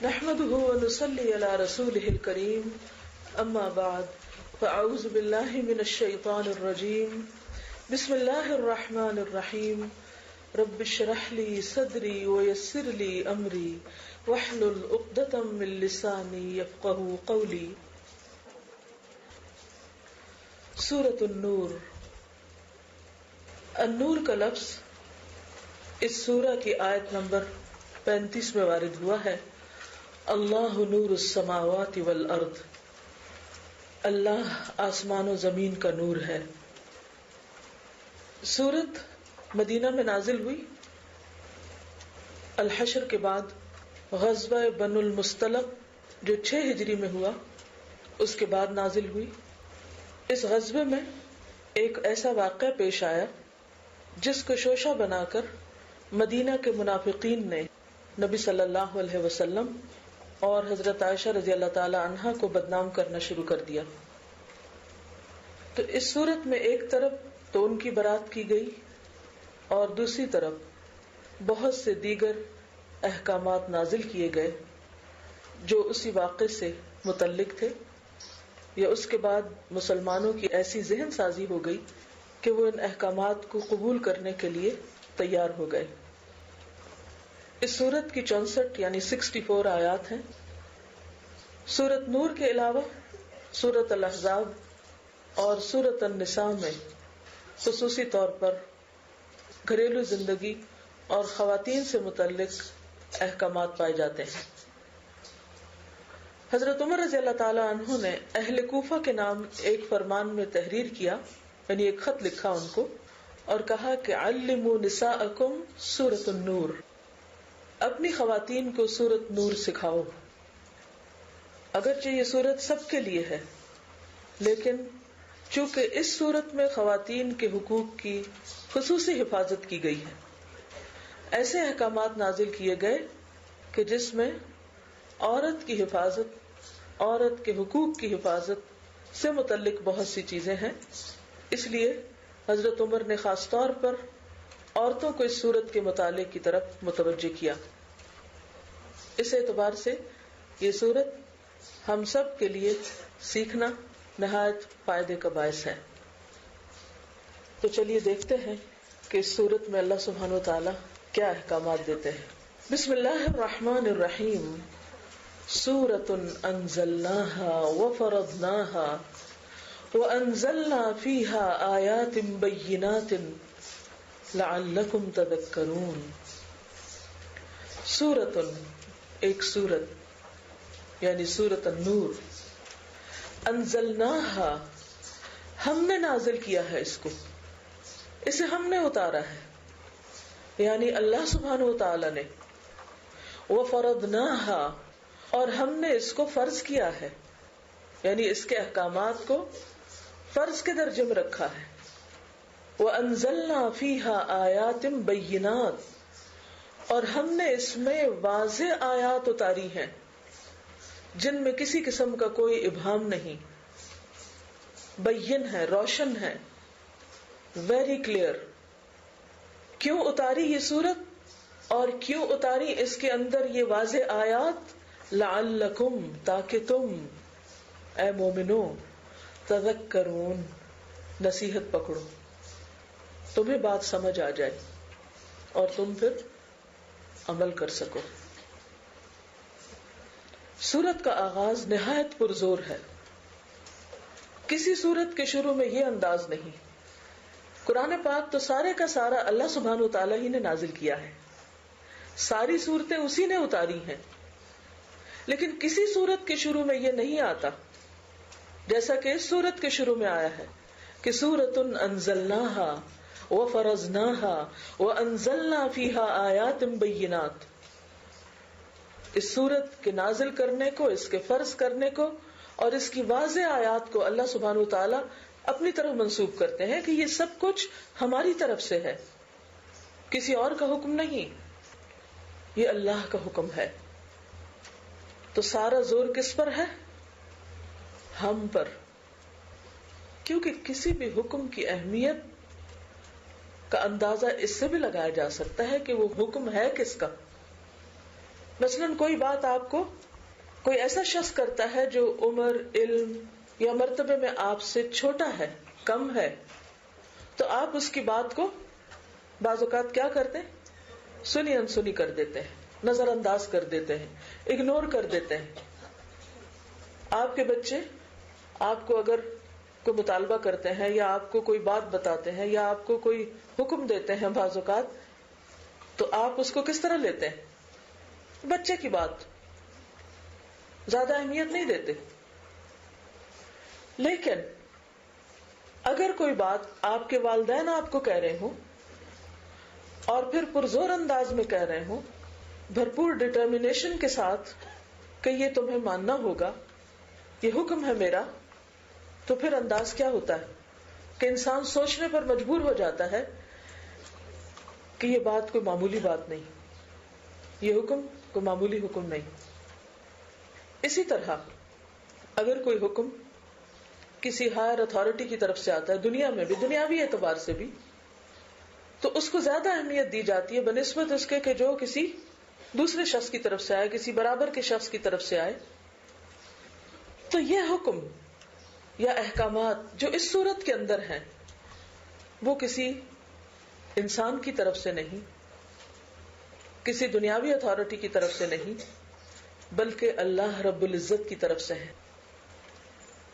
نحمده ونصلي على رسوله الكريم اما بعد فاعوذ بالله من الشيطان الرجيم بسم الله الرحمن الرحيم رب اشرح لي صدري ويسر لي امري واحلل عقدة من لساني يفقهوا قولي. سورۃ النور. النور کا لفظ اس سورہ کی آیت نمبر 35 میں وارد ہوا ہے. اللہ نور السماوات والارض، اللہ آسمان و زمین کا نور ہے. سورت مدینہ میں نازل ہوئی، الحشر کے بعد غزوہ بنو المصطلق جو 6 ہجری میں ہوا اس کے بعد نازل ہوئی. اس غزوے میں ایک ایسا واقعہ پیش آیا جس کو شوشہ بنا کر مدینہ کے منافقین نے نبی صلی اللہ علیہ وسلم اور حضرت عائشہ رضی اللہ تعالی عنہا کو بدنام کرنا شروع کر دیا. تو اس صورت میں ایک طرف تو ان کی برات کی گئی اور دوسری طرف بہت سے دیگر احکامات نازل کیے گئے جو اسی واقعے سے متعلق تھے، یا اس کے بعد مسلمانوں کی ایسی ذہن سازی ہو گئی کہ وہ ان احکامات کو قبول کرنے کے لیے تیار ہو گئے. اس سورت کی 64 یعنی 64 آیات ہیں. سورت نور کے علاوہ سورت الاحزاب اور سورت النساء میں خصوصی طور پر گھریلو زندگی اور خواتین سے متعلق احکامات پائے جاتے ہیں. حضرت عمر رضی اللہ تعالی عنہ نے اہل کوفہ کے نام ایک فرمان میں تحریر کیا، یعنی ایک خط لکھا ان کو اور کہا کہ علموا نساءکم سورۃ النور، اپنی خواتین کو سورت نور سکھاؤ. اگرچہ یہ سورت سب کے لیے ہے، لیکن چونکہ اس سورت میں خواتین کے حقوق کی خصوصی حفاظت کی گئی ہے، ایسے احکامات نازل کیے گئے کہ جس میں عورت کی حفاظت، عورت کے حقوق کی حفاظت سے متعلق بہت سی چیزیں ہیں. اس لیے حضرت عمر نے خاص طور پر عورتوں کو اس سورت کے مطالعے کی طرف متوجہ کیا. اس اعتبار سے یہ سورت ہم سب کے لیے سیکھنا نہایت فائدے کا باعث ہے. تو چلیے دیکھتے ہیں کہ اس سورت میں اللہ سبحانہ وتعالی کیا احکامات دیتے ہیں. بسم اللہ الرحمن الرحیم. سورۃ انزلناها وفرضناها وانزلنا فيها آیات بینات لعلکم تذکرون. سورۃ، ایک سورت یعنی سورۃ النور. انزلناها، ہم نے نازل کیا ہے اس کو، اسے ہم نے اتارا ہے، یعنی اللہ سبحانہ وتعالی نے. وفرضناها، اور ہم نے اس کو فرض کیا ہے، یعنی اس کے احکامات کو فرض کے درجے میں رکھا ہے. وَأَنزَلْنَا فِيهَا آيَاتٍ بَيِّنَاتٍ، اور ہم نے اس میں واضح آیات اتاری ہیں جن میں کسی قسم کا کوئی ابہام نہیں، بین ہے، روشن ہے، ویری کلیئر. کیوں اتاری یہ سورت اور کیوں اتاری اس کے اندر یہ واضح آیات؟ لعلکم، تاکہ تم اے مومنو تذکرون، نصیحت پکڑو، تمہیں بات سمجھ آ جائے اور تم پھر عمل کر سکو. سورت کا آغاز نہایت پرزور ہے. کسی سورت کے شروع میں یہ انداز نہیں. قرآن پاک تو سارے کا سارا اللہ سبحانہ وتعالی ہی نے نازل کیا ہے، ساری سورتیں اسی نے اتاری ہیں، لیکن کسی سورت کے شروع میں یہ نہیں آتا جیسا کہ اس سورت کے شروع میں آیا ہے کہ سورۃ انزلناها وفرضناها وانزلنا فيها آیات بینات. اس سورت کے نازل کرنے کو، اس کے فرض کرنے کو اور اس کی واضح آیات کو اللہ سبحانہ وتعالی اپنی طرف منسوب کرتے ہیں کہ یہ سب کچھ ہماری طرف سے ہے، کسی اور کا حکم نہیں، یہ اللہ کا حکم ہے. تو سارا زور کس پر ہے؟ ہم پر، کیونکہ کسی بھی حکم کی اہمیت کا اندازہ اس سے بھی لگایا جا سکتا ہے کہ وہ حکم ہے کس کا. مثلاً کوئی بات آپ کو کوئی ایسا شخص کرتا ہے جو عمر، علم یا مرتبے میں آپ سے چھوٹا ہے، کم ہے، تو آپ اس کی بات کو بعض اوقات کیا کرتے ہیں؟ سنی انسنی کر دیتے ہیں، نظر انداز کر دیتے ہیں، اگنور کر دیتے ہیں. آپ کے بچے آپ کو اگر کوئی مطالبہ کرتے ہیں یا آپ کو کوئی بات بتاتے ہیں یا آپ کو کوئی حکم دیتے ہیں بعض اوقات، تو آپ اس کو کس طرح لیتے ہیں؟ بچے کی بات، زیادہ اہمیت نہیں دیتے. لیکن اگر کوئی بات آپ کے والدین آپ کو کہہ رہے ہوں اور پھر پرزور انداز میں کہہ رہے ہوں، بھرپور ڈٹرمنیشن کے ساتھ کہ یہ تمہیں ماننا ہوگا، یہ حکم ہے میرا، تو پھر انداز کیا ہوتا ہے کہ انسان سوچنے پر مجبور ہو جاتا ہے کہ یہ بات کوئی معمولی بات نہیں، یہ حکم کوئی معمولی حکم نہیں. اسی طرح اگر کوئی حکم کسی ہائر اتھارٹی کی طرف سے آتا ہے، دنیا میں بھی، دنیاوی اعتبار سے بھی، تو اس کو زیادہ اہمیت دی جاتی ہے بنسبت اس کے کہ جو کسی دوسرے شخص کی طرف سے آئے، کسی برابر کے شخص کی طرف سے آئے. تو یہ حکم یا احکامات جو اس صورت کے اندر ہیں وہ کسی انسان کی طرف سے نہیں، کسی دنیاوی اتھارٹی کی طرف سے نہیں، بلکہ اللہ رب العزت کی طرف سے ہیں.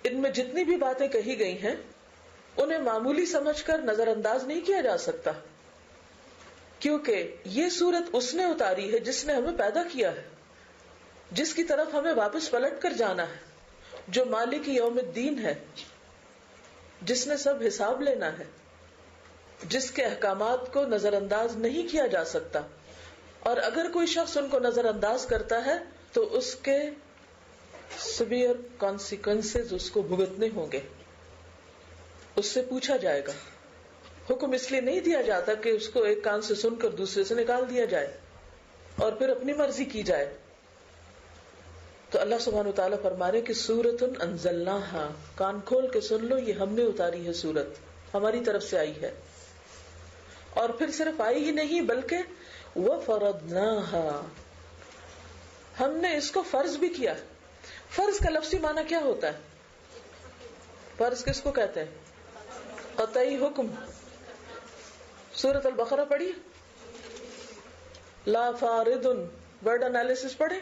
ان میں جتنی بھی باتیں کہی گئی ہیں انہیں معمولی سمجھ کر نظر انداز نہیں کیا جا سکتا، کیونکہ یہ صورت اس نے اتاری ہے جس نے ہمیں پیدا کیا ہے، جس کی طرف ہمیں واپس پلٹ کر جانا ہے، جو مالک یوم الدین ہے، جس نے سب حساب لینا ہے، جس کے احکامات کو نظر انداز نہیں کیا جا سکتا. اور اگر کوئی شخص ان کو نظر انداز کرتا ہے تو اس کے سیویئر کانسیکوینسز اس کو بھگتنے ہوں گے، اس سے پوچھا جائے گا. حکم اس لیے نہیں دیا جاتا کہ اس کو ایک کان سے سن کر دوسرے سے نکال دیا جائے اور پھر اپنی مرضی کی جائے. تو اللہ سبحانہ وتعالیٰ فرما رہے کہ سورۃ انزلناہا، کان کھول کے سن لو، یہ ہم نے اتاری ہے، سورت ہماری طرف سے آئی ہے. اور پھر صرف آئی ہی نہیں بلکہ وفرضناہا، ہم نے اس کو فرض بھی کیا. فرض کا لفظی معنی کیا ہوتا ہے؟ فرض کس کو کہتے ہیں؟ قطعی حکم. سورۃ البقرہ پڑھی، لا فارض، ورڈ انالیسس پڑھیں،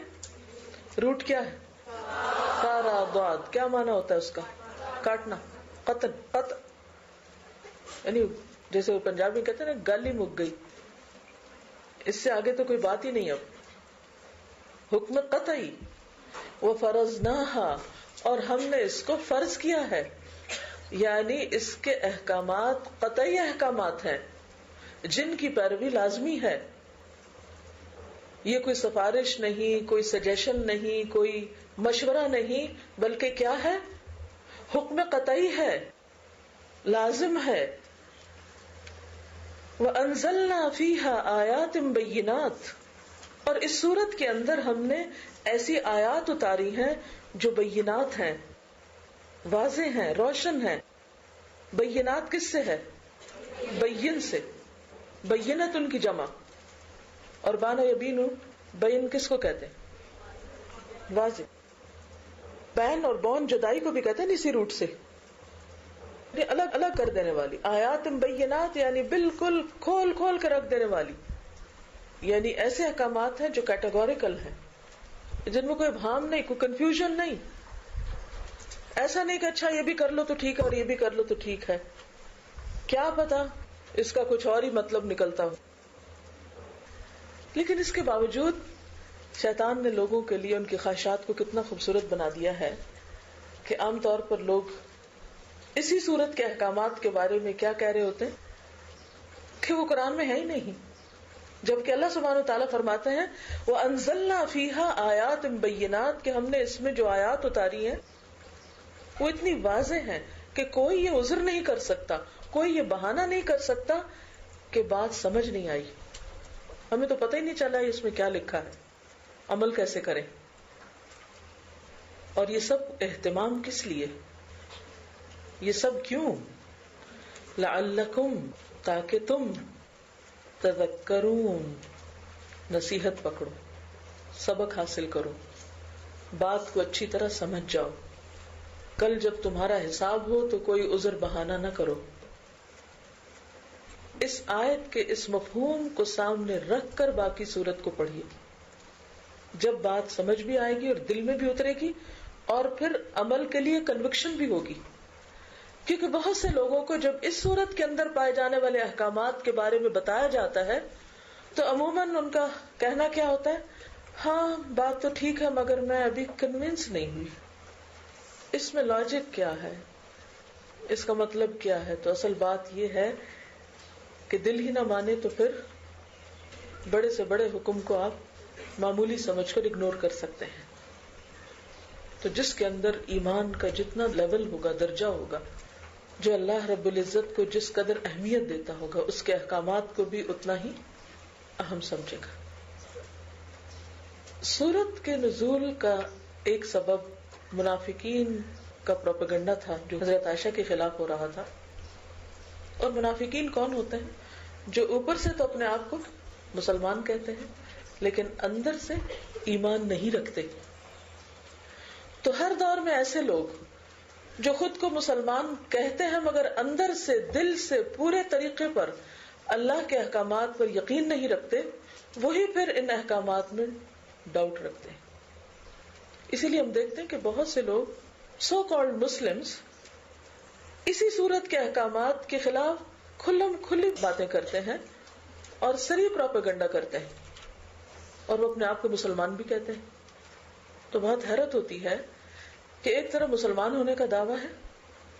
روٹ کیا ہے؟ فارا ضاد، کیا معنی ہوتا ہے اس کا؟ کاٹنا، قطع، قطع، یعنی جیسے وہ پنجابی کہتے ہیں نا گل ہی مک گئی، اس سے آگے تو کوئی بات ہی نہیں. اب حکم قطعی، وفرضناها، اور ہم نے اس کو فرض کیا ہے، یعنی اس کے احکامات قطعی احکامات ہیں جن کی پیروی لازمی ہے. یہ کوئی سفارش نہیں، کوئی سجیشن نہیں، کوئی مشورہ نہیں، بلکہ کیا ہے؟ حکم قطعی ہے، لازم ہے. وَأَنزَلْنَا فِيهَا آيَاتٍ بَيِّنَاتٍ، اور اس صورت کے اندر ہم نے ایسی آیات اتاری ہیں جو بینات ہیں، واضح ہیں، روشن ہیں. بینات کس سے ہے؟ بین سے، بینت ان کی جمع. اور بانا یبین، بین کس کو کہتے ہیں؟ واضح. بین اور بون جدائی کو بھی کہتے ہیں اسی روٹ سے، الگ الگ کر دینے والی. آیات بینات یعنی بالکل کھول کھول کے رکھ دینے والی، یعنی ایسے احکامات ہیں جو کیٹیگوریکل ہیں، جن میں کوئی ابہام نہیں، کوئی کنفیوژن نہیں. ایسا نہیں کہ اچھا یہ بھی کر لو تو ٹھیک ہے اور یہ بھی کر لو تو ٹھیک ہے، کیا پتا اس کا کچھ اور ہی مطلب نکلتا ہو. لیکن اس کے باوجود شیطان نے لوگوں کے لیے ان کی خواہشات کو کتنا خوبصورت بنا دیا ہے کہ عام طور پر لوگ اسی صورت کے احکامات کے بارے میں کیا کہہ رہے ہوتے ہیں کہ وہ قرآن میں ہے ہی نہیں، جبکہ اللہ سبحانہ وتعالیٰ فرماتے ہیں وَأَنزَلْنَا فِيهَا آيَاتٍ بَيِّنَاتٍ، کہ ہم نے اس میں جو آیات اتاری ہیں وہ اتنی واضح ہیں کہ کوئی یہ عذر نہیں کر سکتا، کوئی یہ بہانہ نہیں کر سکتا کہ بات سمجھ نہیں آئی، ہمیں تو پتہ ہی نہیں چلا اس میں کیا لکھا ہے، عمل کیسے کریں. اور یہ سب اہتمام کس لیے؟ یہ سب کیوں؟ لعلکم، تاکہ تم تذکرون، نصیحت پکڑو، سبق حاصل کرو، بات کو اچھی طرح سمجھ جاؤ. کل جب تمہارا حساب ہو تو کوئی عذر بہانہ نہ کرو. اس آیت کے اس مفہوم کو سامنے رکھ کر باقی سورت کو پڑھیے. جب بات سمجھ بھی آئے گی اور دل میں بھی اترے گی اور پھر عمل کے لیے کنوکشن بھی ہوگی. کیونکہ بہت سے لوگوں کو جب اس سورت کے اندر پائے جانے والے احکامات کے بارے میں بتایا جاتا ہے تو عموماً ان کا کہنا کیا ہوتا ہے، ہاں بات تو ٹھیک ہے مگر میں ابھی کنونس نہیں ہوئی. اس میں لاجک کیا ہے، اس کا مطلب کیا ہے؟ تو اصل بات یہ ہے کہ دل ہی نہ مانے تو پھر بڑے سے بڑے حکم کو آپ معمولی سمجھ کر اگنور کر سکتے ہیں. تو جس کے اندر ایمان کا جتنا لیول ہوگا، درجہ ہوگا، جو اللہ رب العزت کو جس قدر اہمیت دیتا ہوگا، اس کے احکامات کو بھی اتنا ہی اہم سمجھے گا. سورت کے نزول کا ایک سبب منافقین کا پروپیگنڈا تھا جو حضرت عائشہ کے خلاف ہو رہا تھا. اور منافقین کون ہوتے ہیں؟ جو اوپر سے تو اپنے آپ کو مسلمان کہتے ہیں لیکن اندر سے ایمان نہیں رکھتے. تو ہر دور میں ایسے لوگ جو خود کو مسلمان کہتے ہیں مگر اندر سے، دل سے پورے طریقے پر اللہ کے احکامات پر یقین نہیں رکھتے، وہی پھر ان احکامات میں ڈاؤٹ رکھتے ہیں. اسی لیے ہم دیکھتے ہیں کہ بہت سے لوگ سو کالڈ مسلمز اسی صورت کے احکامات کے خلاف کھلم کھلی باتیں کرتے ہیں اور سری پروپیگنڈا کرتے ہیں اور وہ اپنے آپ کو مسلمان بھی کہتے ہیں. تو بہت حیرت ہوتی ہے کہ ایک طرف مسلمان ہونے کا دعویٰ ہے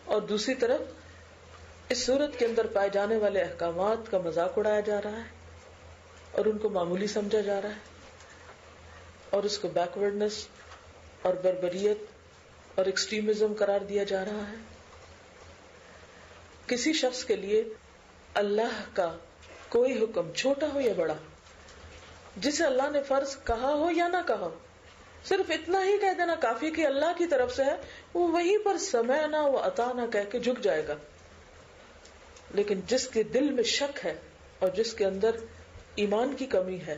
اور دوسری طرف اس صورت کے اندر پائے جانے والے احکامات کا مذاق اڑایا جا رہا ہے اور ان کو معمولی سمجھا جا رہا ہے اور اس کو بیکورڈنس اور بربریت اور ایکسٹریمزم قرار دیا جا رہا ہے. کسی شخص کے لیے اللہ کا کوئی حکم چھوٹا ہو یا بڑا، جسے اللہ نے فرض کہا ہو یا نہ کہا ہو، صرف اتنا ہی کہہ دینا کافی کہ اللہ کی طرف سے ہے، وہ وہیں پر سمعنا و اطعنا کہہ کے جھک جائے گا. لیکن جس کے دل میں شک ہے اور جس کے اندر ایمان کی کمی ہے،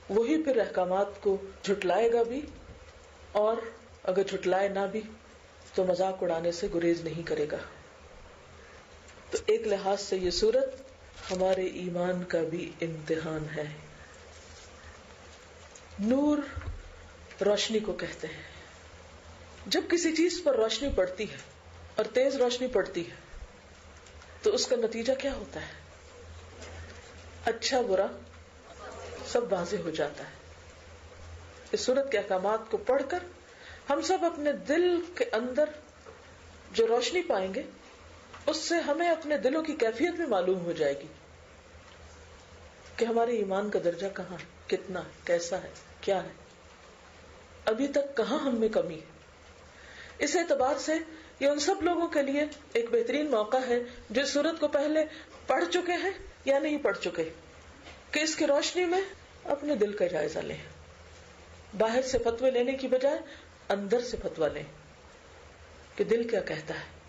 وہی پھر احکامات کو جھٹلائے گا بھی، اور اگر جھٹلائے نہ بھی تو مذاق اڑانے سے گریز نہیں کرے گا. تو ایک لحاظ سے یہ سورت ہمارے ایمان کا بھی امتحان ہے. نور روشنی کو کہتے ہیں. جب کسی چیز پر روشنی پڑتی ہے اور تیز روشنی پڑتی ہے تو اس کا نتیجہ کیا ہوتا ہے؟ اچھا برا سب واضح ہو جاتا ہے. اس سورت کے احکامات کو پڑھ کر ہم سب اپنے دل کے اندر جو روشنی پائیں گے اس سے ہمیں اپنے دلوں کی کیفیت بھی معلوم ہو جائے گی کہ ہمارے ایمان کا درجہ کہاں، کتنا، کیسا ہے، کیا ہے، ابھی تک کہاں ہم میں کمی ہے. اس اعتبار سے یہ ان سب لوگوں کے لیے ایک بہترین موقع ہے جو سورت کو پہلے پڑھ چکے ہیں یا نہیں پڑھ چکے، کہ اس کی روشنی میں اپنے دل کا جائزہ لیں. باہر سے فتوے لینے کی بجائے اندر سے فتویٰ لیں کہ دل کیا کہتا ہے،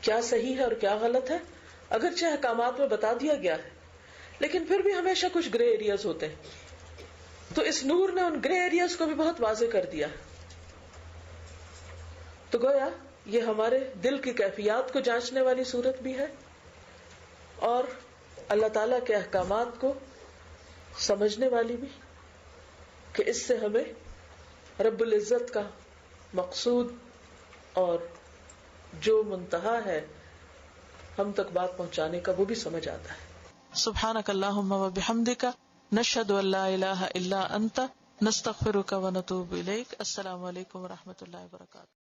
کیا صحیح ہے اور کیا غلط ہے. اگرچہ احکامات میں بتا دیا گیا ہے لیکن پھر بھی ہمیشہ کچھ گرے ایریاز ہوتے ہیں. تو اس نور نے ان گرے ایریاز کو بھی بہت واضح کر دیا. تو گویا یہ ہمارے دل کی کیفیات کو جانچنے والی صورت بھی ہے اور اللہ تعالیٰ کے احکامات کو سمجھنے والی بھی، کہ اس سے ہمیں رب العزت کا مقصود اور جو منتہا ہے ہم تک بات پہنچانے کا وہ بھی سمجھ آتا ہے. سبحانک اللہم و بحمدک، نشہد ان لا الہ الا انت، نستغفرک و نتوب الیک. السلام علیکم و رحمۃ اللہ وبرکاتہ.